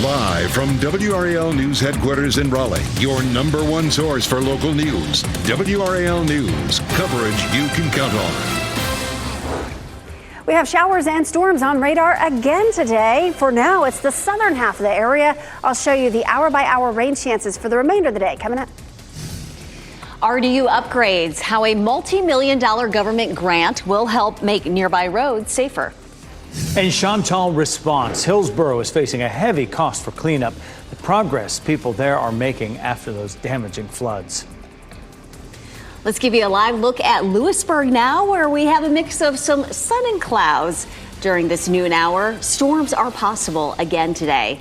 Live from WRAL News Headquarters in Raleigh, your number one source for local news. WRAL News, coverage you can count on. We have showers and storms on radar again today. For now, it's the southern half of the area. I'll show you the hour-by-hour rain chances for the remainder of the day coming up. RDU upgrades, how a multi-million-dollar government grant will help make nearby roads safer. And Chantal response. Hillsborough is facing a heavy cost for cleanup. The progress people there are making after those damaging floods. Let's give you a live look at Lewisburg now, where we have a mix of some sun and clouds during this noon hour. Storms are possible again today.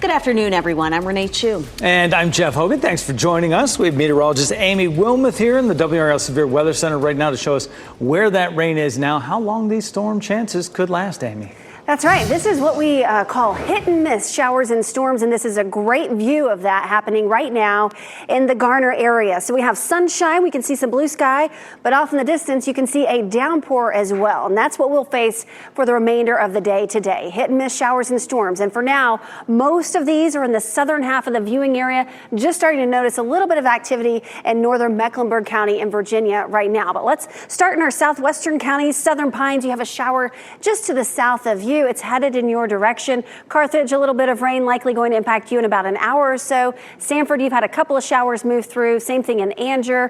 Good afternoon, everyone. I'm Renee Chu. And I'm Jeff Hogan. Thanks for joining us. We have meteorologist Amy Wilmoth here in the WRAL Severe Weather Center right now to show us where that rain is now, how long these storm chances could last, Amy. That's right. This is what we call hit and miss showers and storms, and this is a great view of that happening right now in the Garner area. So we have sunshine, we can see some blue sky, but off in the distance you can see a downpour as well, and that's what we'll face for the remainder of the day today. Hit and miss showers and storms, and for now, most of these are in the southern half of the viewing area. Just starting to notice a little bit of activity in northern Mecklenburg County in Virginia right now. But let's start in our southwestern counties. Southern Pines, you have a shower just to the south of you. It's headed in your direction. Carthage, a little bit of rain likely going to impact you in about an hour or so. Sanford, you've had a couple of showers move through. Same thing in Anger.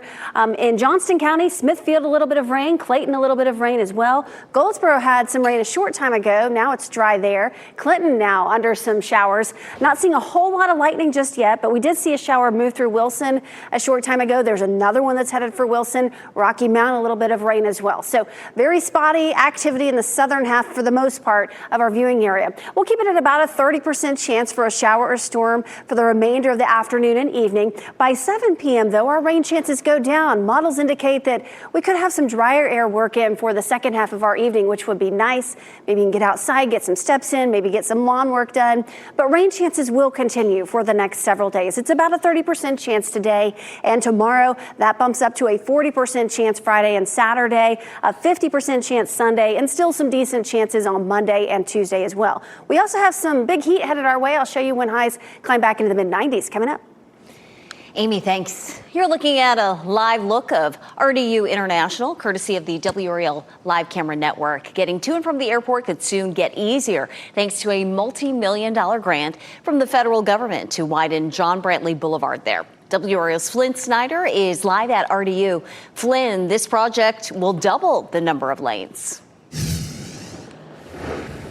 In Johnston County, Smithfield, a little bit of rain. Clayton, a little bit of rain as well. Goldsboro had some rain a short time ago. Now it's dry there. Clinton now under some showers. Not seeing a whole lot of lightning just yet, but we did see a shower move through Wilson a short time ago. There's another one that's headed for Wilson. Rocky Mount, a little bit of rain as well. So very spotty activity in the southern half for the most part of our viewing area. We'll keep it at about a 30% chance for a shower or storm for the remainder of the afternoon and evening. By 7 p.m., though, our rain chances go down. Models indicate that we could have some drier air work in for the second half of our evening, which would be nice. Maybe you can get outside, get some steps in, maybe get some lawn work done. But rain chances will continue for the next several days. It's about a 30% chance today, and tomorrow that bumps up to a 40% chance Friday and Saturday, a 50% chance Sunday, and still some decent chances on Monday and Tuesday as well. We also have some big heat headed our way. I'll show you when highs climb back into the mid-90s coming up. Amy, thanks. You're looking at a live look of RDU International, courtesy of the WRAL Live Camera Network. Getting to and from the airport could soon get easier thanks to a multi-million-dollar grant from the federal government to widen John Brantley Boulevard there. WRAL's Flynn Snyder is live at RDU. Flynn, this project will double the number of lanes.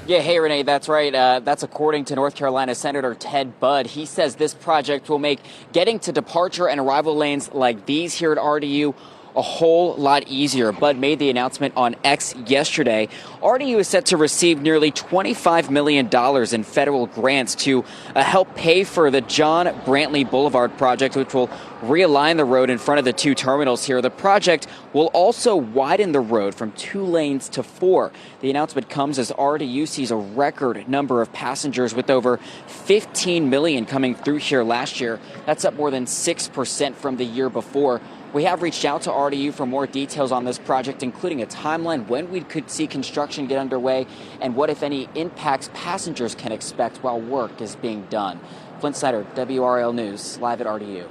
Yeah, hey, Renee, that's right. That's according to North Carolina Senator Ted Budd. He says this project will make getting to departure and arrival lanes like these here at RDU a whole lot easier. Budd made the announcement on X yesterday. RDU is set to receive nearly $25 million in federal grants to help pay for the John Brantley Boulevard project, which will realign the road in front of the two terminals here. The project will also widen the road from 2 lanes to 4. The announcement comes as RDU sees a record number of passengers with over 15 million coming through here last year. That's up more than 6% from the year before. We have reached out to RDU for more details on this project, including a timeline when we could see construction get underway and what, if any, impacts passengers can expect while work is being done. Flynn Snyder, WRAL News, live at RDU.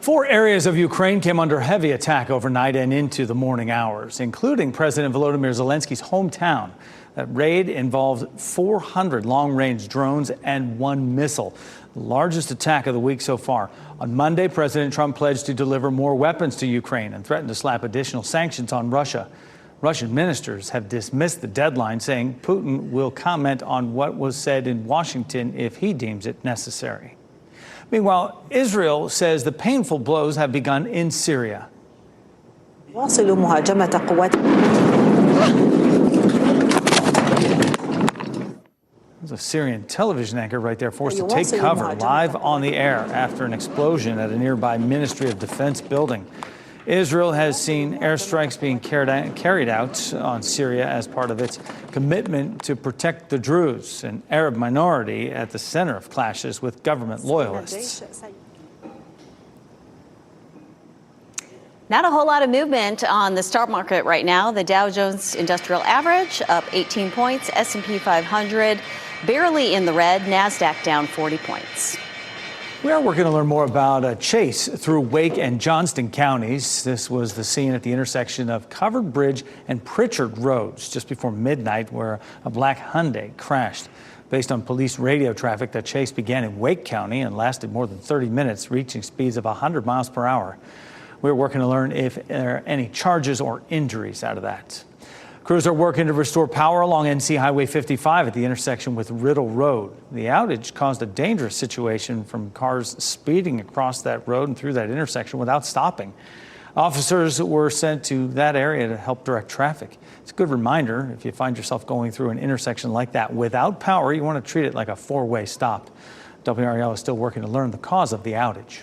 4 areas of Ukraine came under heavy attack overnight and into the morning hours, including President Volodymyr Zelensky's hometown. That raid involved 400 long-range drones and 1 missile, the largest attack of the week so far. On Monday, President Trump pledged to deliver more weapons to Ukraine and threatened to slap additional sanctions on Russia. Russian ministers have dismissed the deadline, saying Putin will comment on what was said in Washington if he deems it necessary. Meanwhile, Israel says the painful blows have begun in Syria. There's a Syrian television anchor right there forced to take cover live on the air after an explosion at a nearby Ministry of Defense building. Israel has seen airstrikes being carried out on Syria as part of its commitment to protect the Druze, an Arab minority at the center of clashes with government loyalists. Not a whole lot of movement on the stock market right now. The Dow Jones Industrial Average up 18 points, S&P 500 barely in the red. NASDAQ down 40 points. We are working to learn more about a chase through Wake and Johnston counties. This was the scene at the intersection of Covered Bridge and Pritchard Roads just before midnight, where a black Hyundai crashed. Based on police radio traffic, the chase began in Wake County and lasted more than 30 minutes, reaching speeds of 100 miles per hour. We're working to learn if there are any charges or injuries out of that. Crews are working to restore power along NC Highway 55 at the intersection with Riddle Road. The outage caused a dangerous situation from cars speeding across that road and through that intersection without stopping. Officers were sent to that area to help direct traffic. It's a good reminder, if you find yourself going through an intersection like that without power, you want to treat it like a four-way stop. WRAL is still working to learn the cause of the outage.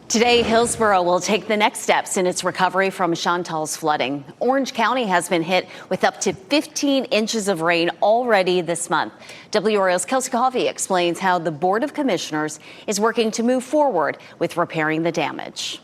Today, Hillsborough will take the next steps in its recovery from Chantal's flooding. Orange County has been hit with up to 15 inches of rain already this month. WRAL's Kelsey Coffey explains how the Board of Commissioners is working to move forward with repairing the damage.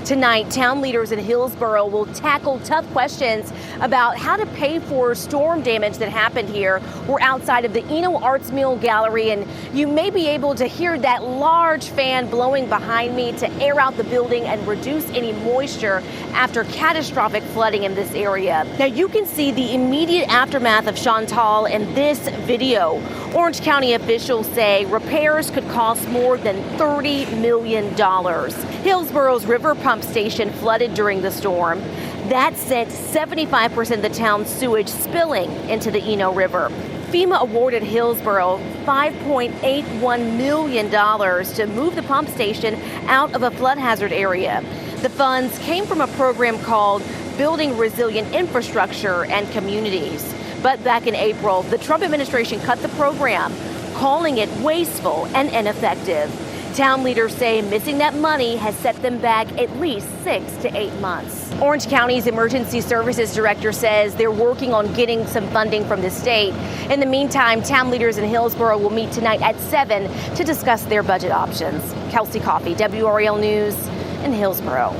Tonight, town leaders in Hillsborough will tackle tough questions about how to pay for storm damage that happened here. We're outside of the Eno Arts Mill Gallery, and you may be able to hear that large fan blowing behind me to air out the building and reduce any moisture after catastrophic flooding in this area. Now, you can see the immediate aftermath of Chantal in this video. Orange County officials say repairs could cost more than $30 million. Hillsborough's river pump station flooded during the storm. That sent 75% of the town's sewage spilling into the Eno River. FEMA awarded Hillsborough $5.81 million to move the pump station out of a flood hazard area. The funds came from a program called Building Resilient Infrastructure and Communities. But back in April, the Trump administration cut the program, calling it wasteful and ineffective. Town leaders say missing that money has set them back at least 6 to 8 months. Orange County's Emergency Services Director says they're working on getting some funding from the state. In the meantime, town leaders in Hillsborough will meet tonight at 7 to discuss their budget options. Kelsey Coffey, WRAL News in Hillsborough.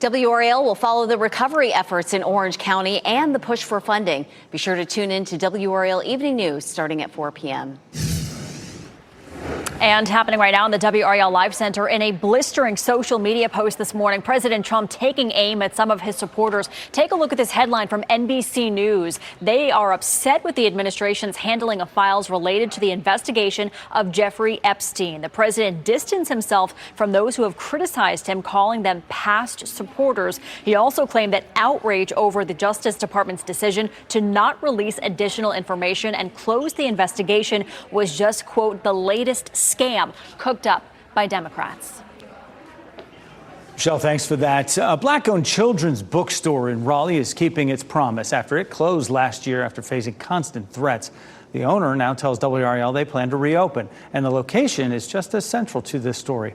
WRAL will follow the recovery efforts in Orange County and the push for funding. Be sure to tune in to WRAL Evening News starting at 4 p.m. And happening right now in the WRAL Live Center, in a blistering social media post this morning, President Trump taking aim at some of his supporters. Take a look at this headline from NBC News. They are upset with the administration's handling of files related to the investigation of Jeffrey Epstein. The president distanced himself from those who have criticized him, calling them past supporters. He also claimed that outrage over the Justice Department's decision to not release additional information and close the investigation was just, quote, the latest scam cooked up by Democrats. Michelle, thanks for that. A black-owned children's bookstore in Raleigh is keeping its promise after it closed last year after facing constant threats. The owner now tells WRAL they plan to reopen, and the location is just as central to this story.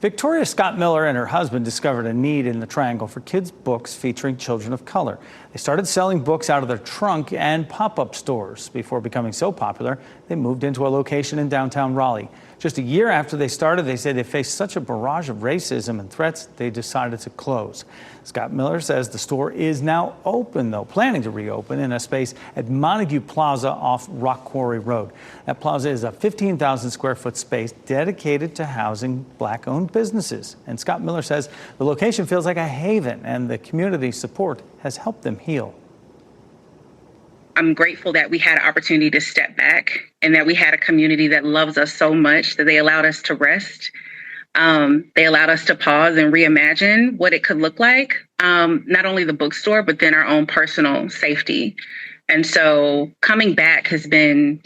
Victoria Scott Miller and her husband discovered a need in the Triangle for kids' books featuring children of color. They started selling books out of their trunk and pop-up stores. Before becoming so popular, they moved into a location in downtown Raleigh. Just a year after they started, they say they faced such a barrage of racism and threats, they decided to close. Scott Miller says the store is now open, though, planning to reopen in a space at Montague Plaza off Rock Quarry Road. That plaza is a 15,000 square foot space dedicated to housing black-owned businesses. And Scott Miller says the location feels like a haven, and the community support has helped them heal. I'm grateful that we had an opportunity to step back and that we had a community that loves us so much that they allowed us to rest. They allowed us to pause and reimagine what it could look like, not only the bookstore, but then our own personal safety. And so coming back has been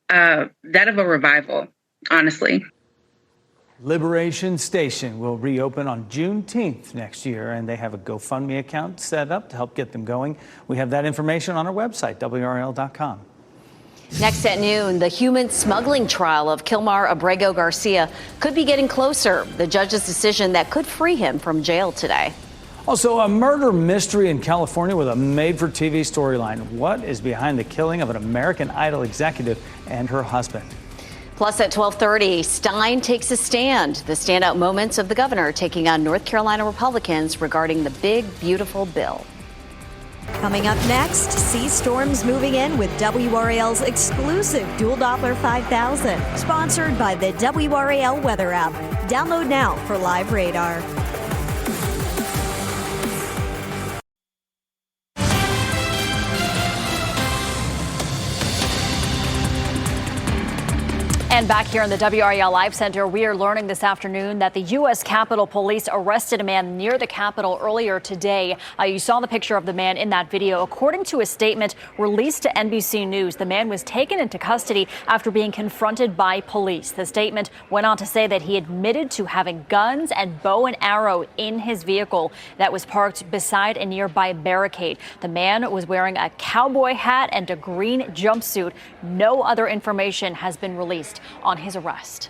that of a revival, honestly. Liberation Station will reopen on Juneteenth next year, and they have a GoFundMe account set up to help get them going. We have that information on our website, WRAL.com. Next at noon, the human smuggling trial of Kilmar Abrego Garcia could be getting closer. The judge's decision that could free him from jail today. Also, a murder mystery in California with a made-for-TV storyline. What is behind the killing of an American Idol executive and her husband? Plus at 12:30, Stein takes a stand. The standout moments of the governor taking on North Carolina Republicans regarding the big, beautiful bill. Coming up next, see storms moving in with WRAL's exclusive Dual Doppler 5000, sponsored by the WRAL Weather app. Download now for live radar. And back here in the WRAL Live Center, we are learning this afternoon that the U.S. Capitol Police arrested a man near the Capitol earlier today. You saw the picture of the man in that video. According to a statement released to NBC News, the man was taken into custody after being confronted by police. The statement went on to say that he admitted to having guns and bow and arrow in his vehicle that was parked beside a nearby barricade. The man was wearing a cowboy hat and a green jumpsuit. No other information has been released on his arrest.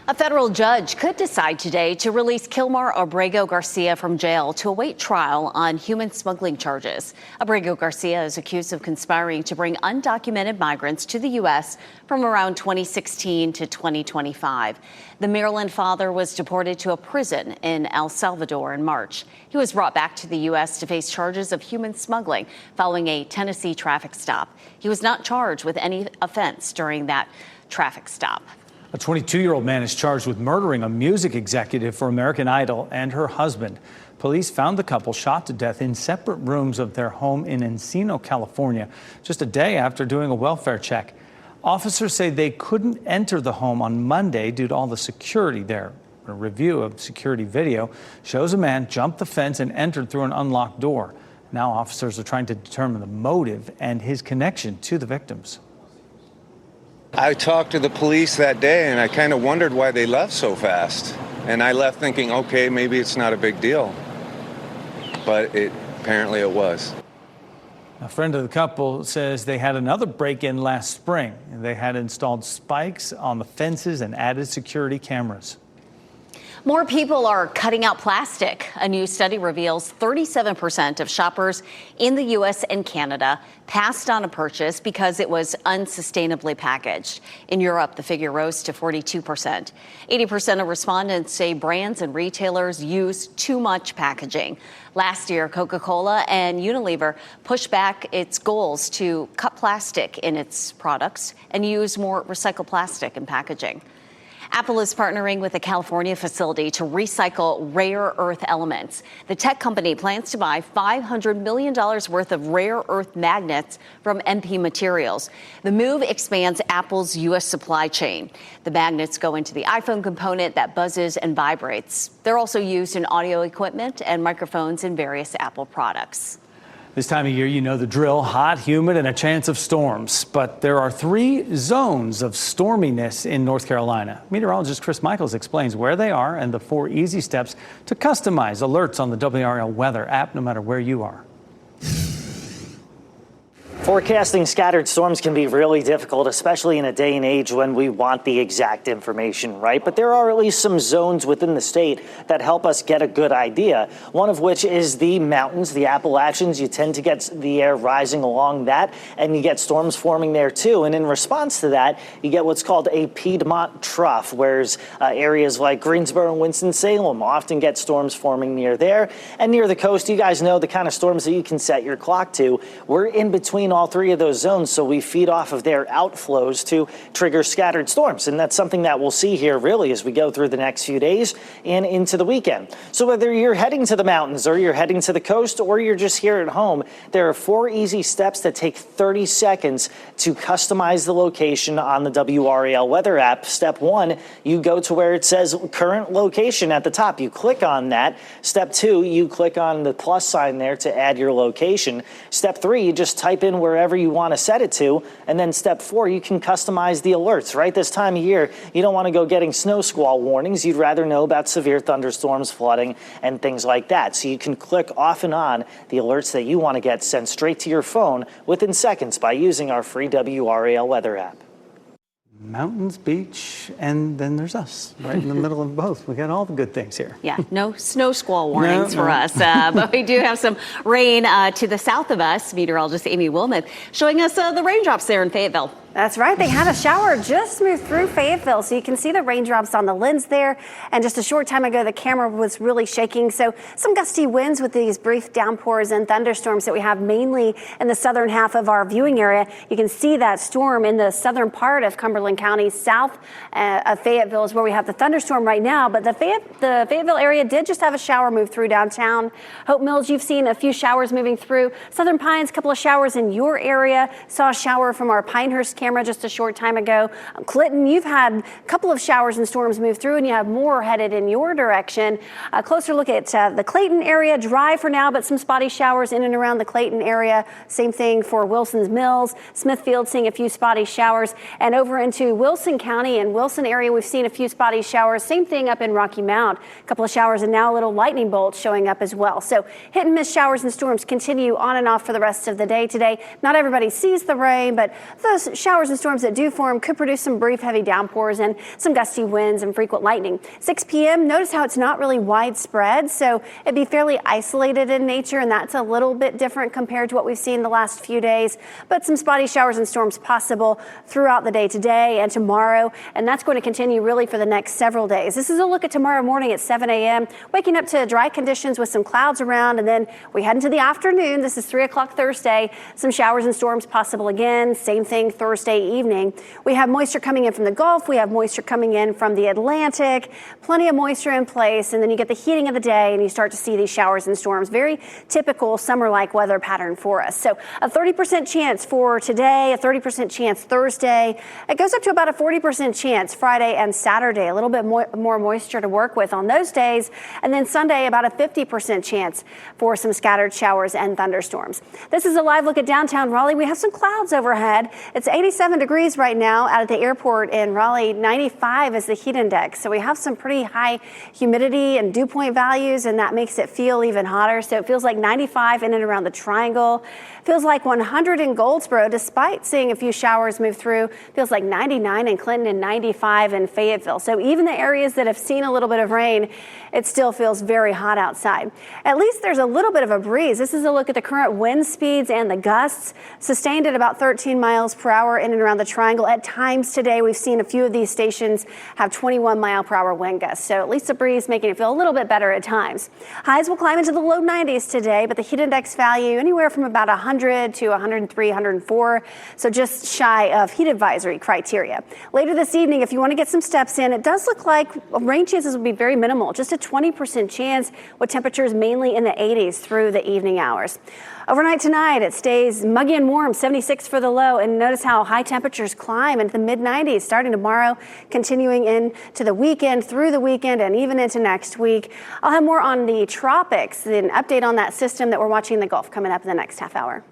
A federal judge could decide today to release Kilmar Abrego Garcia from jail to await trial on human smuggling charges. Abrego Garcia is accused of conspiring to bring undocumented migrants to the U.S. from around 2016 to 2025. The Maryland father was deported to a prison in El Salvador in March. He was brought back to the U.S. to face charges of human smuggling following a Tennessee traffic stop. He was not charged with any offense during that traffic stop. A 22-year-old man is charged with murdering a music executive for American Idol and her husband. Police found the couple shot to death in separate rooms of their home in Encino, California, just a day after doing a welfare check. Officers say they couldn't enter the home on Monday due to all the security there. A review of security video shows a man jumped the fence and entered through an unlocked door. Now officers are trying to determine the motive and his connection to the victims. I talked to the police that day and I kind of wondered why they left so fast. And I left thinking, okay, maybe it's not a big deal. But apparently it was. A friend of the couple says they had another break-in last spring. They had installed spikes on the fences and added security cameras. More people are cutting out plastic. A new study reveals 37% of shoppers in the U.S. and Canada passed on a purchase because it was unsustainably packaged. In Europe, the figure rose to 42%. 80% of respondents say brands and retailers use too much packaging. Last year, Coca-Cola and Unilever pushed back its goals to cut plastic in its products and use more recycled plastic in packaging. Apple is partnering with a California facility to recycle rare earth elements. The tech company plans to buy $500 million worth of rare earth magnets from MP Materials. The move expands Apple's U.S. supply chain. The magnets go into the iPhone component that buzzes and vibrates. They're also used in audio equipment and microphones in various Apple products. This time of year, you know the drill: hot, humid, and a chance of storms. But there are 3 zones of storminess in North Carolina. Meteorologist Chris Michaels explains where they are and the 4 easy steps to customize alerts on the WRAL Weather app, no matter where you are. Forecasting scattered storms can be really difficult, especially in a day and age when we want the exact information, right? But there are at least some zones within the state that help us get a good idea. One of which is the mountains, the Appalachians. You tend to get the air rising along that, and you get storms forming there too. And in response to that, you get what's called a Piedmont trough, whereas areas like Greensboro and Winston-Salem often get storms forming near there. And near the coast, you guys know the kind of storms that you can set your clock to. We're in between all 3 of those zones, so we feed off of their outflows to trigger scattered storms. And that's something that we'll see here really as we go through the next few days and into the weekend. So whether you're heading to the mountains or you're heading to the coast or you're just here at home, there are 4 easy steps that take 30 seconds to customize the location on the WRAL Weather app. Step 1, you go to where it says current location at the top. You click on that. Step 2, you click on the plus sign there to add your location. Step 3, you just type in wherever you want to set it to. And then step 4, you can customize the alerts. Right this time of year, you don't want to go getting snow squall warnings. You'd rather know about severe thunderstorms, flooding, and things like that. So you can click off and on the alerts that you want to get sent straight to your phone within seconds by using our free WRAL Weather app. Mountains, beach, and then there's us, right in the middle of both. We got all the good things here. Yeah, no snow squall warnings for us, but we do have some rain to the south of us. Meteorologist Amy Wilmoth showing us the raindrops there in Fayetteville. That's right. They had a shower just move through Fayetteville, so you can see the raindrops on the lens there. And just a short time ago, the camera was really shaking. So some gusty winds with these brief downpours and thunderstorms that we have mainly in the southern half of our viewing area. You can see that storm in the southern part of Cumberland County, south of Fayetteville is where we have the thunderstorm right now. But the Fayetteville area did just have a shower move through downtown. Hope Mills, you've seen a few showers moving through. Southern Pines, a couple of showers in your area. Saw a shower from our Pinehurst camera just a short time ago. Clinton, you've had a couple of showers and storms move through, and you have more headed in your direction. A closer look at the Clayton area, dry for now, but some spotty showers in and around the Clayton area. Same thing for Wilson's Mills. Smithfield seeing a few spotty showers, and over into Wilson County and Wilson area, we've seen a few spotty showers. Same thing up in Rocky Mount. A couple of showers and now a little lightning bolt showing up as well. So hit and miss showers and storms continue on and off for the rest of the day today. Not everybody sees the rain, but those showers and storms that do form could produce some brief heavy downpours and some gusty winds and frequent lightning. 6 p.m. Notice how it's not really widespread, so it'd be fairly isolated in nature, and that's a little bit different compared to what we've seen the last few days. But some spotty showers and storms possible throughout the day today and tomorrow, and that's going to continue really for the next several days. This is a look at tomorrow morning at 7 a.m. Waking up to dry conditions with some clouds around, and then we head into the afternoon. This is 3 o'clock Thursday. Some showers and storms possible again. Same thing Thursday evening. We have moisture coming in from the Gulf. We have moisture coming in from the Atlantic. Plenty of moisture in place, and then you get the heating of the day, and you start to see these showers and storms. Very typical summer-like weather pattern for us. So a 30% chance for today, a 30% chance Thursday. It goes up to about a 40% chance Friday and Saturday. A little bit more moisture to work with on those days. And then Sunday, about a 50% chance for some scattered showers and thunderstorms. This is a live look at downtown Raleigh. We have some clouds overhead. It's 87 degrees right now out at the airport in Raleigh. 95 is the heat index. So we have some pretty high humidity and dew point values, and that makes it feel even hotter. So it feels like 95 in and around the Triangle. Feels like 100 in Goldsboro, despite seeing a few showers move through. Feels like 99 in Clinton and 95 in Fayetteville. So even the areas that have seen a little bit of rain, it still feels very hot outside. At least there's a little bit of a breeze. This is a look at the current wind speeds and the gusts, sustained at about 13 miles per hour in and around the Triangle. At times today, we've seen a few of these stations have 21 mile per hour wind gusts. So at least a breeze making it feel a little bit better at times. Highs will climb into the low 90s today, but the heat index value anywhere from about 100 to 103, 104. So just shy of heat advisory criteria. Later this evening, if you want to get some steps in, it does look like rain chances will be very minimal, just a 20% chance with temperatures mainly in the 80s through the evening hours. Overnight tonight, it stays muggy and warm, 76 for the low, and notice how high temperatures climb into the mid-90s starting tomorrow, continuing into the weekend, through the weekend, and even into next week. I'll have more on the tropics, an update on that system that we're watching in the Gulf coming up in the next half hour.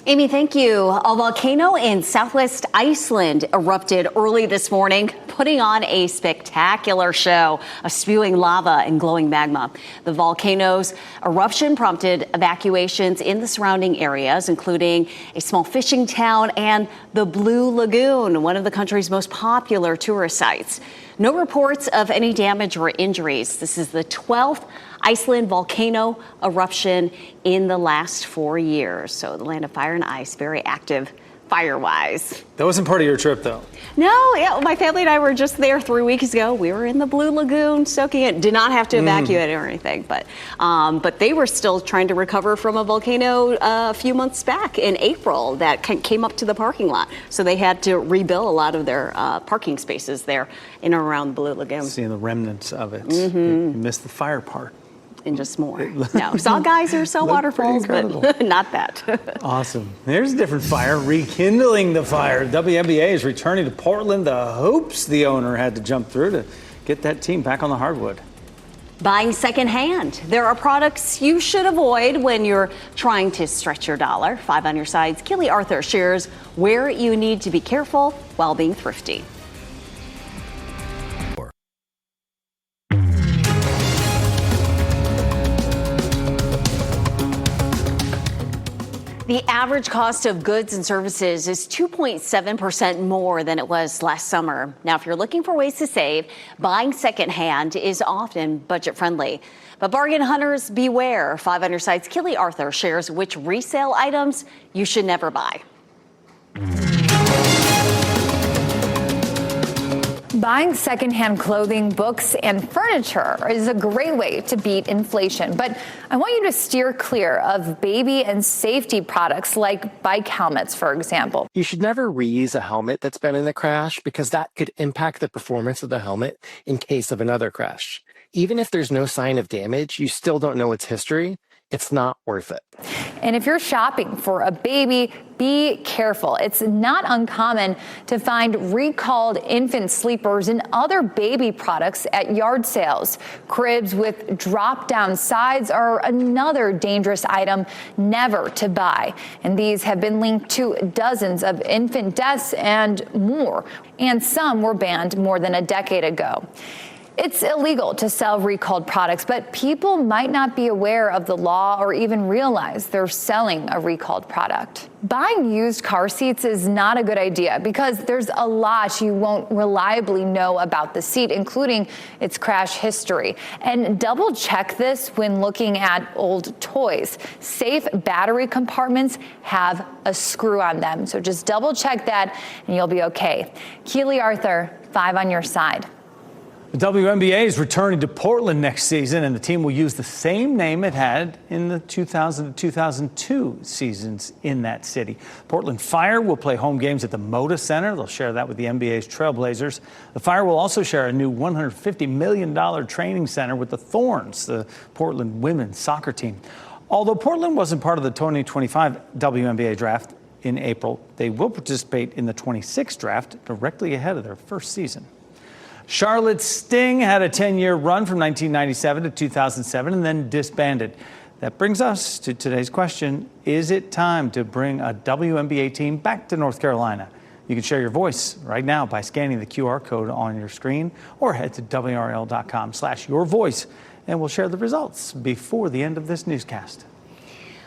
Amy, thank you. A volcano in southwest Iceland erupted early this morning, putting on a spectacular show of spewing lava and glowing magma. The volcano's eruption prompted evacuations in the surrounding areas, including a small fishing town and the Blue Lagoon, one of the country's most popular tourist sites. No reports of any damage or injuries. This is the 12th Iceland volcano eruption in the last 4 years. So the land of fire and ice, very active fire-wise. That wasn't part of your trip, though. No, yeah, my family and I were just there 3 weeks ago. We were in the Blue Lagoon soaking it. Did not have to evacuate or anything, but they were still trying to recover from a volcano a few months back in April that came up to the parking lot. So they had to rebuild a lot of their parking spaces there in and around Blue Lagoon. Seeing the remnants of it. You missed the fire part. And just more. No, saw geysers, saw waterfalls, but not that. Awesome. There's a different fire, rekindling the fire. WNBA is returning to Portland. The hoops the owner had to jump through to get that team back on the hardwood. Buying secondhand. There are products you should avoid when you're trying to stretch your dollar. 5 on your sides. Kelly Arthur shares where you need to be careful while being thrifty. The average cost of goods and services is 2.7% more than it was last summer. Now, if you're looking for ways to save, buying secondhand is often budget friendly. But bargain hunters beware. 5 on your side's Kelly Arthur shares which resale items you should never buy. Buying secondhand clothing, books, and furniture is a great way to beat inflation. But I want you to steer clear of baby and safety products like bike helmets, for example. You should never reuse a helmet that's been in a crash because that could impact the performance of the helmet in case of another crash. Even if there's no sign of damage, you still don't know its history. It's not worth it. And if you're shopping for a baby, be careful. It's not uncommon to find recalled infant sleepers and other baby products at yard sales. Cribs with drop-down sides are another dangerous item never to buy. And these have been linked to dozens of infant deaths and more. And some were banned more than a decade ago. It's illegal to sell recalled products, but people might not be aware of the law or even realize they're selling a recalled product. Buying used car seats is not a good idea because there's a lot you won't reliably know about the seat, including its crash history. And double check this when looking at old toys. Safe battery compartments have a screw on them, so just double check that and you'll be okay. Keely Arthur, 5 on your side. The WNBA is returning to Portland next season, and the team will use the same name it had in the 2000 to 2002 seasons in that city. Portland Fire will play home games at the Moda Center. They'll share that with the NBA's Trailblazers. The Fire will also share a new $150 million training center with the Thorns, the Portland women's soccer team. Although Portland wasn't part of the 2025 WNBA draft in April, they will participate in the 26 draft directly ahead of their first season. Charlotte's Sting had a 10-year run from 1997 to 2007 and then disbanded. That brings us to today's question. Is it time to bring a WNBA team back to North Carolina? You can share your voice right now by scanning the QR code on your screen or head to WRAL.com/yourvoice and we'll share the results before the end of this newscast.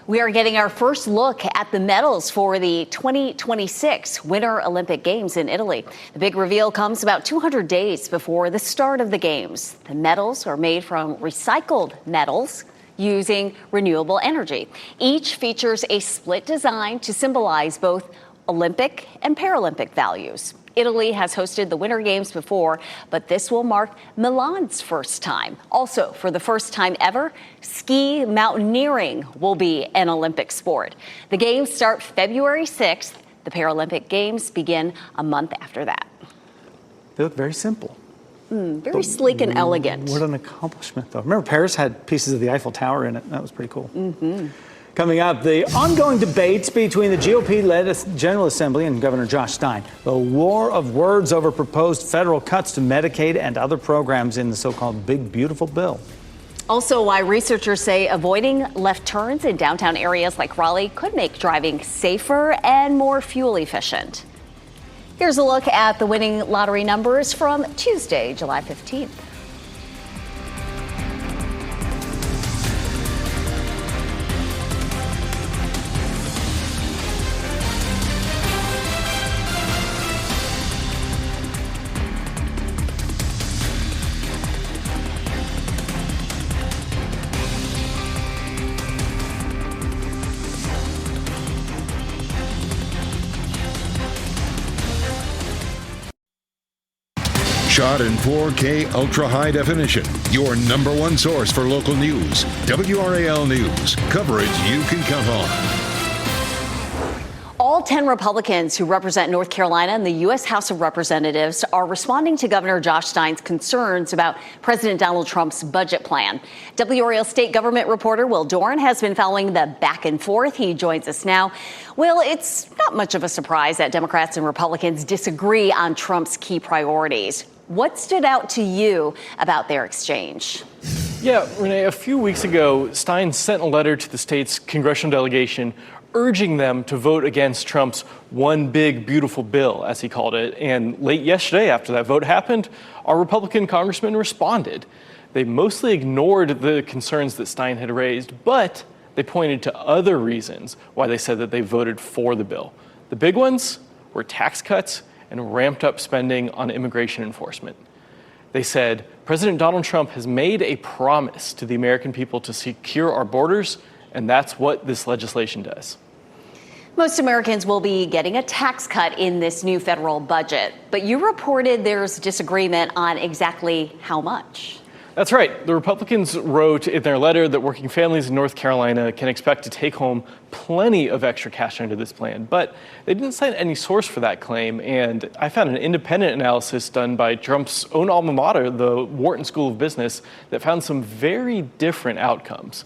We are getting our first look at the medals for the 2026 Winter Olympic Games in Italy. The big reveal comes about 200 days before the start of the Games. The medals are made from recycled metals using renewable energy. Each features a split design to symbolize both Olympic and Paralympic values. Italy has hosted the Winter Games before, but this will mark Milan's first time. Also, for the first time ever, ski mountaineering will be an Olympic sport. The Games start February 6th. The Paralympic Games begin a month after that. They look very simple. Very sleek and elegant. What an accomplishment, though. Remember, Paris had pieces of the Eiffel Tower in it. That was pretty cool. Coming up, the ongoing debates between the GOP-led General Assembly and Governor Josh Stein. The war of words over proposed federal cuts to Medicaid and other programs in the so-called Big Beautiful Bill. Also, why researchers say avoiding left turns in downtown areas like Raleigh could make driving safer and more fuel efficient. Here's a look at the winning lottery numbers from Tuesday, July 15th. Shot in 4K ultra high definition. Your number one source for local news. WRAL News. Coverage you can count on. All 10 Republicans who represent North Carolina in the U.S. House of Representatives are responding to Governor Josh Stein's concerns about President Donald Trump's budget plan. WRAL state government reporter Will Doran has been following the back and forth. He joins us now. Will, it's not much of a surprise that Democrats and Republicans disagree on Trump's key priorities. What stood out to you about their exchange? Yeah, Renee, a few weeks ago, Stein sent a letter to the state's congressional delegation urging them to vote against Trump's one big beautiful bill, as he called it. And late yesterday, after that vote happened, our Republican congressmen responded. They mostly ignored the concerns that Stein had raised, but they pointed to other reasons why they said that they voted for the bill. The big ones were tax cuts and ramped up spending on immigration enforcement. They said, President Donald Trump has made a promise to the American people to secure our borders, and that's what this legislation does. Most Americans will be getting a tax cut in this new federal budget, but you reported there's disagreement on exactly how much. That's right. The Republicans wrote in their letter that working families in North Carolina can expect to take home plenty of extra cash under this plan, but they didn't cite any source for that claim. And I found an independent analysis done by Trump's own alma mater, the Wharton School of Business, that found some very different outcomes.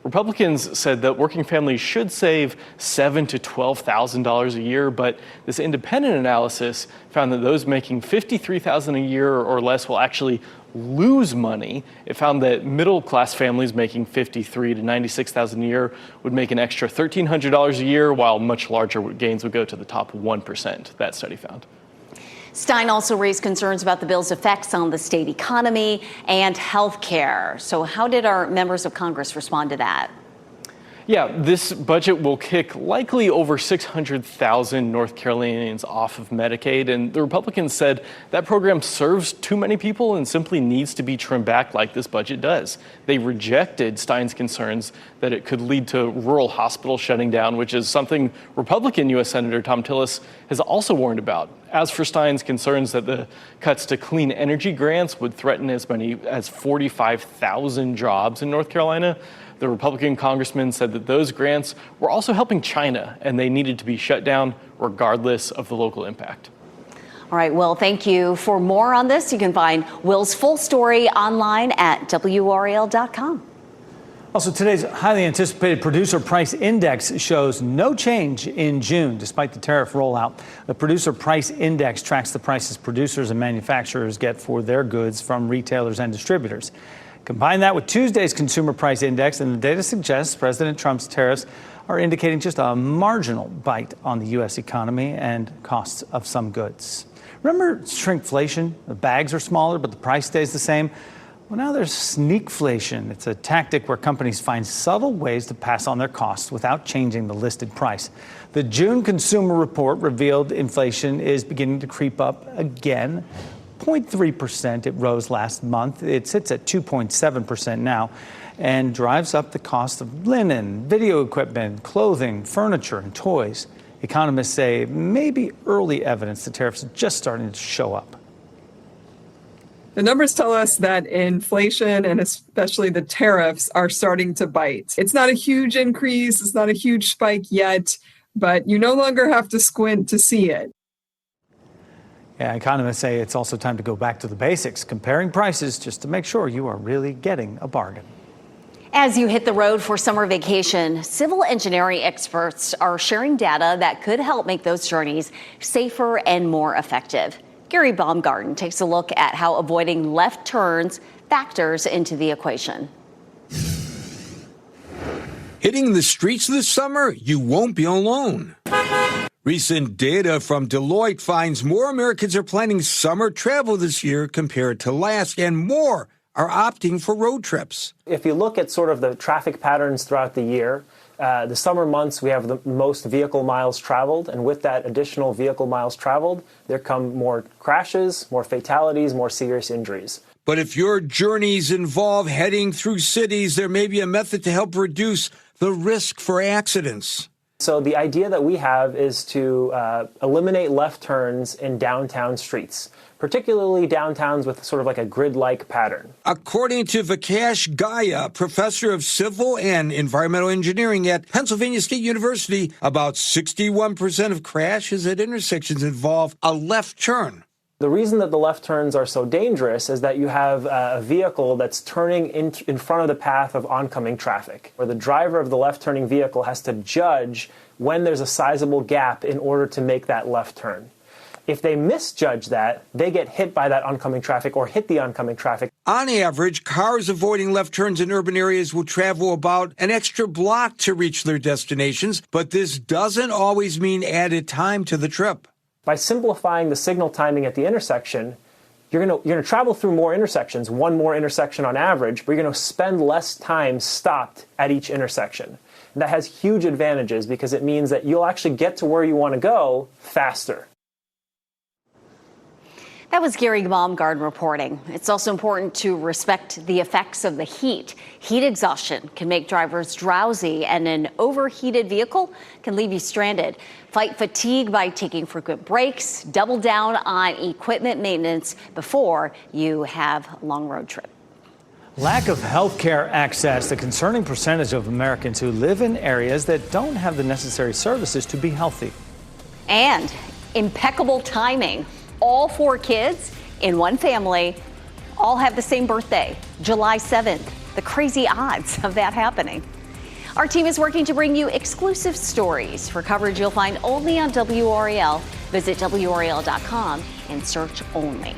Republicans said that working families should save $7,000 to $12,000 a year, but this independent analysis found that those making $53,000 a year or less will actually lose money. It found that middle-class families making $53,000 to $96,000 a year would make an extra $1,300 a year, while much larger gains would go to the top 1%, that study found. Stein also raised concerns about the bill's effects on the state economy and health care. So how did our members of Congress respond to that? Yeah, this budget will kick likely over 600,000 North Carolinians off of Medicaid, and the Republicans said that program serves too many people and simply needs to be trimmed back like this budget does. They rejected Stein's concerns that it could lead to rural hospitals shutting down, which is something Republican U.S. Senator Thom Tillis has also warned about. As for Stein's concerns that the cuts to clean energy grants would threaten as many as 45,000 jobs in North Carolina, the Republican congressman said that those grants were also helping China and they needed to be shut down regardless of the local impact. All right, Will, thank you. For more on this, you can find Will's full story online at WRAL.com. Also, today's highly anticipated producer price index shows no change in June, despite the tariff rollout. The producer price index tracks the prices producers and manufacturers get for their goods from retailers and distributors. Combine that with Tuesday's consumer price index, and the data suggests President Trump's tariffs are indicating just a marginal bite on the U.S. economy and costs of some goods. Remember shrinkflation? The bags are smaller, but the price stays the same. Well, now there's sneakflation. It's a tactic where companies find subtle ways to pass on their costs without changing the listed price. The June consumer report revealed inflation is beginning to creep up again. 0.3%, it rose last month. It sits at 2.7% now and drives up the cost of linen, video equipment, clothing, furniture, and toys. Economists say maybe early evidence the tariffs are just starting to show up. The numbers tell us that inflation and especially the tariffs are starting to bite. It's not a huge increase, it's not a huge spike yet, but you no longer have to squint to see it. Yeah, economists say it's also time to go back to the basics, comparing prices just to make sure you are really getting a bargain. As you hit the road for summer vacation, civil engineering experts are sharing data that could help make those journeys safer and more effective. Gary Baumgarten takes a look at how avoiding left turns factors into the equation. Hitting the streets this summer, you won't be alone. Recent data from Deloitte finds more Americans are planning summer travel this year compared to last, and more are opting for road trips. If you look at sort of the traffic patterns throughout the year, the summer months we have the most vehicle miles traveled, and with that additional vehicle miles traveled, there come more crashes, more fatalities, more serious injuries. But if your journeys involve heading through cities, there may be a method to help reduce the risk for accidents. So the idea that we have is to eliminate left turns in downtown streets, particularly downtowns with sort of like a grid-like pattern. According to Vikash Gaya, professor of civil and environmental engineering at Pennsylvania State University, about 61% of crashes at intersections involve a left turn. The reason that the left turns are so dangerous is that you have a vehicle that's turning in front of the path of oncoming traffic, where the driver of the left-turning vehicle has to judge when there's a sizable gap in order to make that left turn. If they misjudge that, they get hit by that oncoming traffic or hit the oncoming traffic. On average, cars avoiding left turns in urban areas will travel about an extra block to reach their destinations, but this doesn't always mean added time to the trip. By simplifying the signal timing at the intersection, you're going to travel through more intersections, one more intersection on average, but you're going to spend less time stopped at each intersection. And that has huge advantages because it means that you'll actually get to where you want to go faster. That was Gary Baumgarten reporting. It's also important to respect the effects of the heat. Heat exhaustion can make drivers drowsy, and an overheated vehicle can leave you stranded. Fight fatigue by taking frequent breaks. Double down on equipment maintenance before you have a long road trip. Lack of health care access, the concerning percentage of Americans who live in areas that don't have the necessary services to be healthy. And impeccable timing. All 4 kids in one family all have the same birthday, July 7th. The crazy odds of that happening. Our team is working to bring you exclusive stories for coverage you'll find only on WRAL. Visit WRAL.com and search only.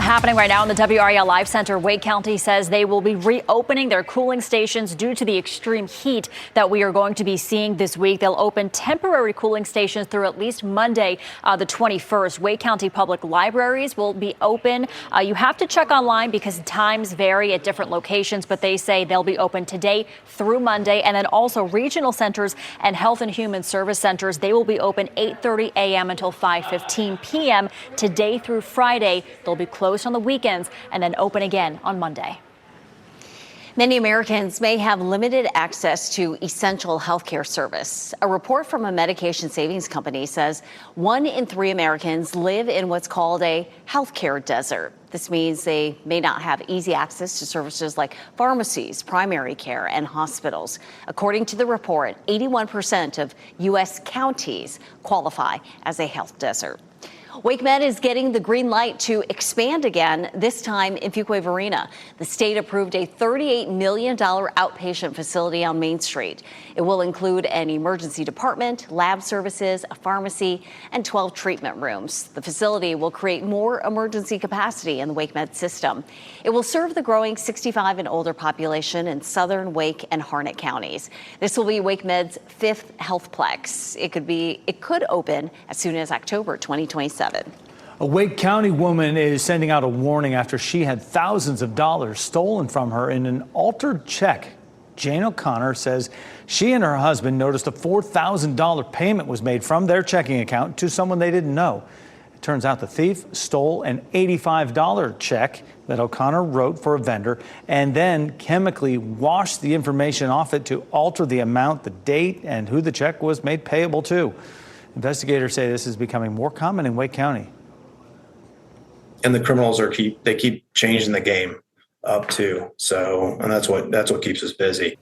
Happening right now in the WRAL Live Center, Wake County says they will be reopening their cooling stations due to the extreme heat that we are going to be seeing this week. They'll open temporary cooling stations through at least Monday, the 21st. Wake County Public Libraries will be open. You have to check online because times vary at different locations, but they say they'll be open today through Monday. And then also regional centers and health and human service centers, they will be open 8:30 a.m. until 5:15 p.m. today through Friday. They'll be closed on the weekends and then open again on Monday. Many Americans may have limited access to essential health care service. A report from a medication savings company says 1 in 3 Americans live in what's called a health care desert. This means they may not have easy access to services like pharmacies, primary care, and hospitals. According to the report, 81% of U.S. counties qualify as a health desert. WakeMed is getting the green light to expand again, this time in Fuquay Varina. The state approved a $38 million outpatient facility on Main Street. It will include an emergency department, lab services, a pharmacy, and 12 treatment rooms. The facility will create more emergency capacity in the WakeMed system. It will serve the growing 65 and older population in southern Wake and Harnett counties. This will be WakeMed's 5th healthplex. It could open as soon as October 2027. A Wake County woman is sending out a warning after she had thousands of dollars stolen from her in an altered check. Jane O'Connor says she and her husband noticed a $4,000 payment was made from their checking account to someone they didn't know. It turns out the thief stole an $85 check that O'Connor wrote for a vendor and then chemically washed the information off it to alter the amount, the date, and who the check was made payable to. Investigators say this is becoming more common in Wake County. And the criminals keep changing the game up too. So, and that's what keeps us busy.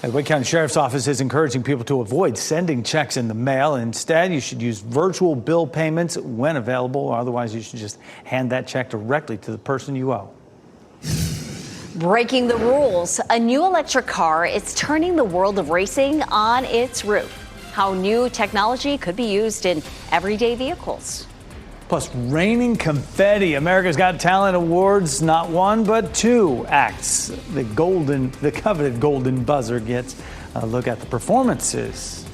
The Wake County Sheriff's Office is encouraging people to avoid sending checks in the mail. Instead, you should use virtual bill payments when available. Otherwise, you should just hand that check directly to the person you owe. Breaking the rules. A new electric car is turning the world of racing on its roof. How new technology could be used in everyday vehicles. Plus, raining confetti. America's Got Talent Awards, not 1, but 2 acts. The coveted golden buzzer gets a look at the performances.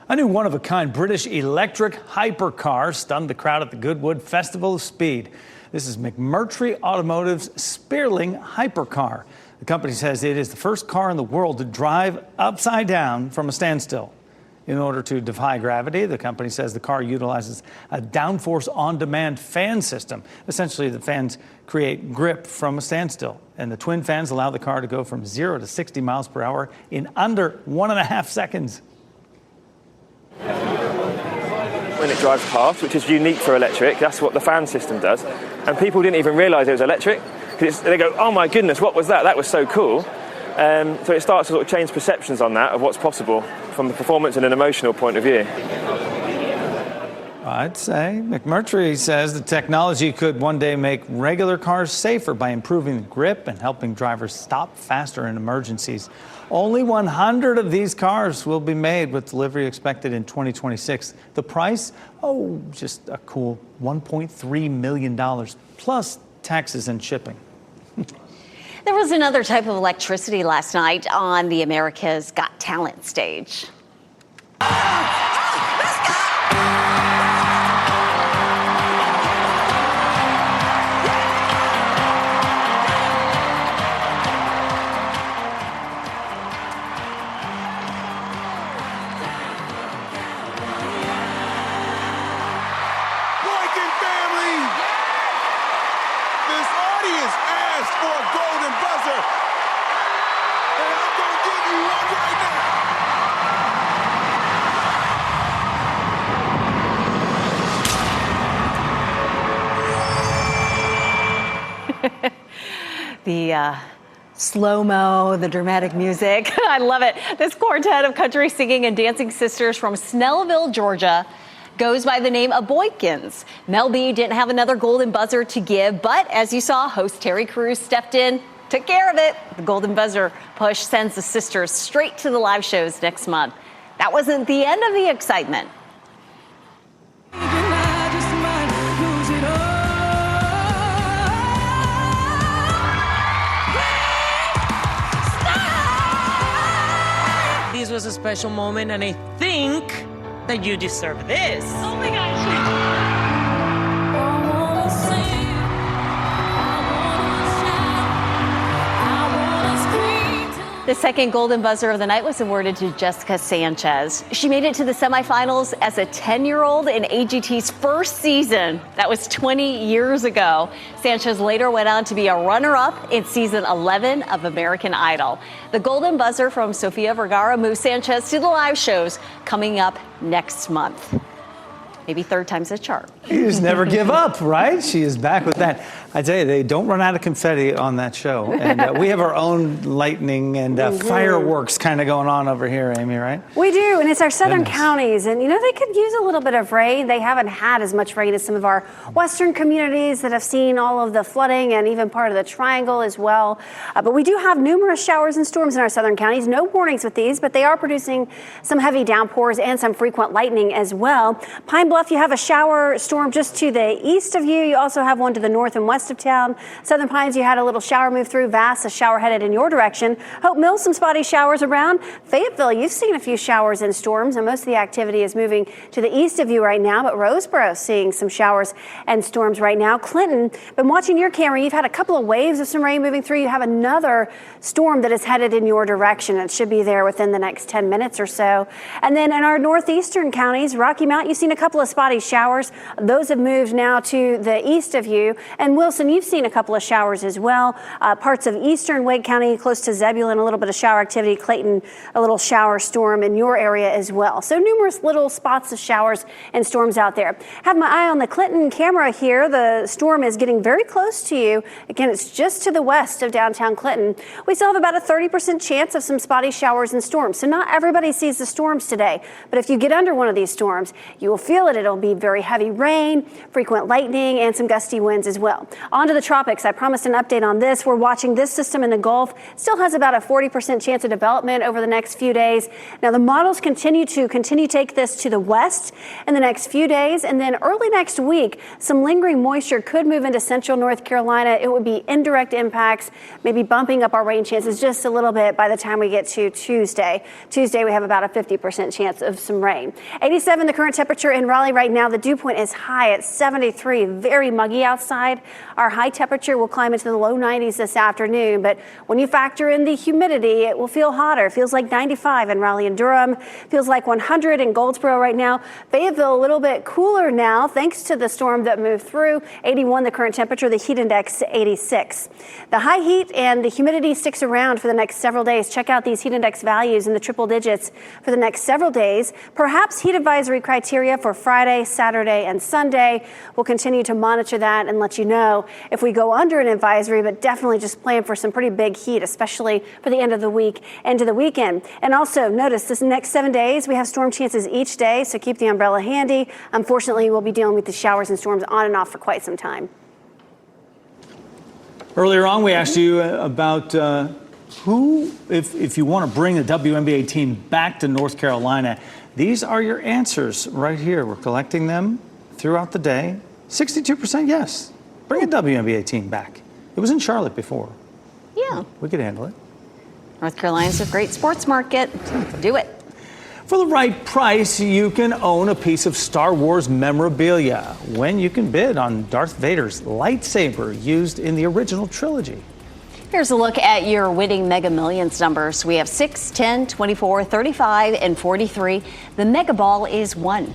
A new one-of-a-kind British electric hypercar stunned the crowd at the Goodwood Festival of Speed. This is McMurtry Automotive's Spearling hypercar. The company says it is the first car in the world to drive upside down from a standstill. In order to defy gravity, the company says the car utilizes a downforce on-demand fan system. Essentially, the fans create grip from a standstill, and the twin fans allow the car to go from 0 to 60 miles per hour in under 1.5 seconds. When it drives past, which is unique for electric, that's what the fan system does. And people didn't even realise it was electric. They go, oh my goodness, what was that? That was so cool. So it starts to sort of change perceptions on that, of what's possible from the performance and an emotional point of view. I'd say McMurtry says the technology could one day make regular cars safer by improving the grip and helping drivers stop faster in emergencies. Only 100 of these cars will be made, with delivery expected in 2026. The price? Oh, just a cool $1.3 million, plus taxes and shipping. There was another type of electricity last night on the America's Got Talent stage. The slow-mo, the dramatic music. I love it. This quartet of country singing and dancing sisters from Snellville, Georgia, goes by the name of Boykins. Mel B didn't have another golden buzzer to give, but as you saw, host Terry Crews stepped in, took care of it. The golden buzzer push sends the sisters straight to the live shows next month. That wasn't the end of the excitement. This was a special moment, and I think that you deserve this. Oh my gosh. The second golden buzzer of the night was awarded to Jessica Sanchez. She made it to the semifinals as a 10-year-old in AGT's first season. That was 20 years ago. Sanchez later went on to be a runner-up in season 11 of American Idol. The golden buzzer from Sofia Vergara moves Sanchez to the live shows coming up next month. Maybe third time's a charm. You just never give up, right? She is back with that. I tell you, they don't run out of confetti on that show. And we have our own lightning and fireworks kind of going on over here, Amy, right? We do, and it's our southern counties. And, you know, they could use a little bit of rain. They haven't had as much rain as some of our western communities that have seen all of the flooding and even part of the triangle as well. But we do have numerous showers and storms in our southern counties. No warnings with these, but they are producing some heavy downpours and some frequent lightning as well. Pine Bluff, you have a shower storm just to the east of you. You also have one to the north and west of town. Southern Pines, you had a little shower move through. Vass, a shower headed in your direction. Hope Mills, some spotty showers around. Fayetteville, you've seen a few showers and storms, and most of the activity is moving to the east of you right now. But Roseboro seeing some showers and storms right now. Clinton, been watching your camera. You've had a couple of waves of some rain moving through. You have another storm that is headed in your direction. It should be there within the next 10 minutes or so. And then in our northeastern counties, Rocky Mount, you've seen a couple of spotty showers. Those have moved now to the east of you. And Wilson, you've seen a couple of showers as well. Parts of eastern Wake County, close to Zebulon, a little bit of shower activity. Clayton, a little shower storm in your area as well. So numerous little spots of showers and storms out there. Have my eye on the Clinton camera here. The storm is getting very close to you. Again, it's just to the west of downtown Clinton. We still have about a 30% chance of some spotty showers and storms. So not everybody sees the storms today. But if you get under one of these storms, you will feel it. It'll be very heavy rain, frequent lightning, and some gusty winds as well. On to the tropics. I promised an update on this. We're watching this system in the Gulf. Still has about a 40% chance of development over the next few days. Now, the models continue to take this to the west in the next few days. And then early next week, some lingering moisture could move into central North Carolina. It would be indirect impacts, maybe bumping up our rain chances just a little bit by the time we get to Tuesday. Tuesday, we have about a 50% chance of some rain. 87 the current temperature in Raleigh right now. The dew point is high at 73, very muggy outside. Our high temperature will climb into the low 90s this afternoon, but when you factor in the humidity, it will feel hotter. It feels like 95 in Raleigh and Durham, feels like 100 in Goldsboro right now. Fayetteville a little bit cooler now thanks to the storm that moved through. 81 the current temperature, the heat index 86. The high heat and the humidity sticks around for the next several days. Check out these heat index values in the triple digits for the next several days. Perhaps heat advisory criteria for Friday, Saturday, and Sunday. We'll continue to monitor that and let you know if we go under an advisory, but definitely just plan for some pretty big heat, especially for the end of the week into the weekend. And also notice this next 7 days, we have storm chances each day, so keep the umbrella handy. Unfortunately, we'll be dealing with the showers and storms on and off for quite some time. Earlier on, we asked you about who, if you want to bring the WNBA team back to North Carolina. These are your answers right here. We're collecting them throughout the day. 62% yes. Bring a WNBA team back. It was in Charlotte before. Yeah. We could handle it. North Carolina's a great sports market. Do it. For the right price, you can own a piece of Star Wars memorabilia when you can bid on Darth Vader's lightsaber used in the original trilogy. Here's a look at your winning Mega Millions numbers. We have 6, 10, 24, 35, and 43. The Mega Ball is 1.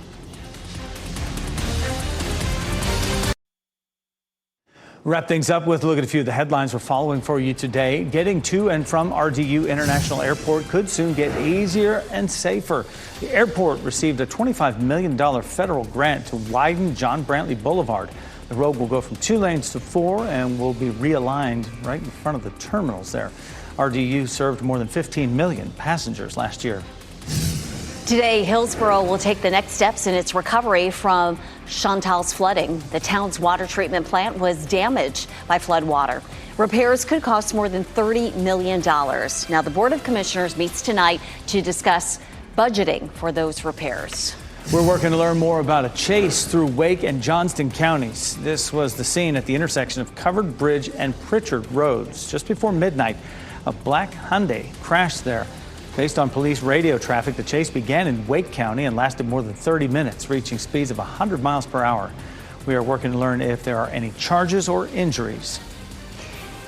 Wrap things up with a look at a few of the headlines we're following for you today. Getting to and from RDU International Airport could soon get easier and safer. The airport received a $25 million federal grant to widen John Brantley Boulevard. The road will go from 2 lanes to 4 and will be realigned right in front of the terminals there. RDU served more than 15 million passengers last year. Today, Hillsborough will take the next steps in its recovery from Chantal's flooding. The town's water treatment plant was damaged by floodwater. Repairs could cost more than $30 million. Now, the Board of Commissioners meets tonight to discuss budgeting for those repairs. We're working to learn more about a chase through Wake and Johnston counties. This was the scene at the intersection of Covered Bridge and Pritchard Roads. Just before midnight, a black Hyundai crashed there. Based on police radio traffic, the chase began in Wake County and lasted more than 30 minutes, reaching speeds of 100 miles per hour. We are working to learn if there are any charges or injuries.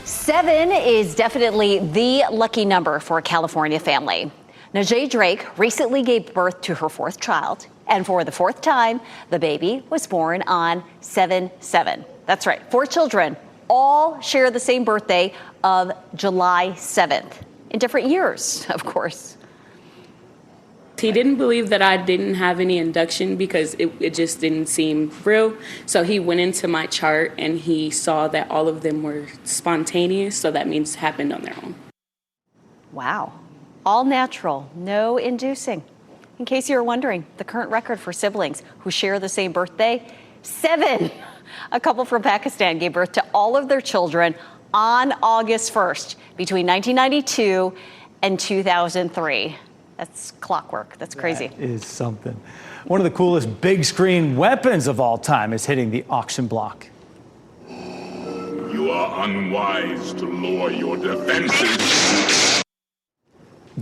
7 is definitely the lucky number for a California family. Najee Drake recently gave birth to her 4th child, and for the 4th time, the baby was born on 7/7. That's right, 4 children all share the same birthday of July 7th. In different years, of course. He didn't believe that I didn't have any induction because it just didn't seem real. So he went into my chart and he saw that all of them were spontaneous. So that means happened on their own. Wow. All natural, no inducing. In case you were wondering, the current record for siblings who share the same birthday, 7. A couple from Pakistan gave birth to all of their children on August 1st between 1992 and 2003. That's clockwork. That's crazy. That is something. One of the coolest big screen weapons of all time is hitting the auction block. You are unwise to lower your defenses.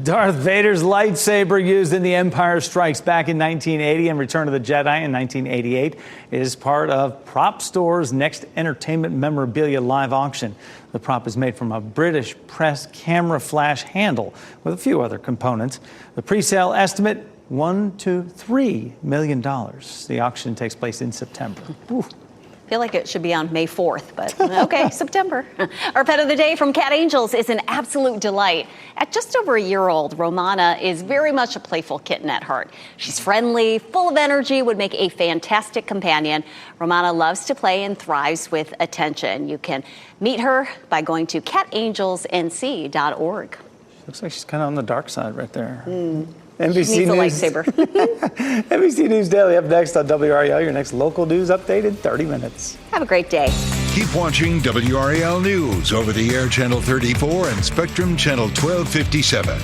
Darth Vader's lightsaber, used in The Empire Strikes Back in 1980 and Return of the Jedi in 1988, is part of Prop Store's next entertainment memorabilia live auction. The prop is made from a British press camera flash handle with a few other components. The pre-sale estimate, $1 to $3 million. The auction takes place in September. Ooh. I feel like it should be on May 4th, but okay, September. Our pet of the day from Cat Angels is an absolute delight. At just over a year old, Romana is very much a playful kitten at heart. She's friendly, full of energy, would make a fantastic companion. Romana loves to play and thrives with attention. You can meet her by going to catangelsnc.org. Looks like she's kind of on the dark side right there. NBC News. A lightsaber. NBC News Daily up next on WRAL, your next local news update in 30 minutes. Have a great day. Keep watching WRAL News over the air Channel 34 and Spectrum Channel 1257.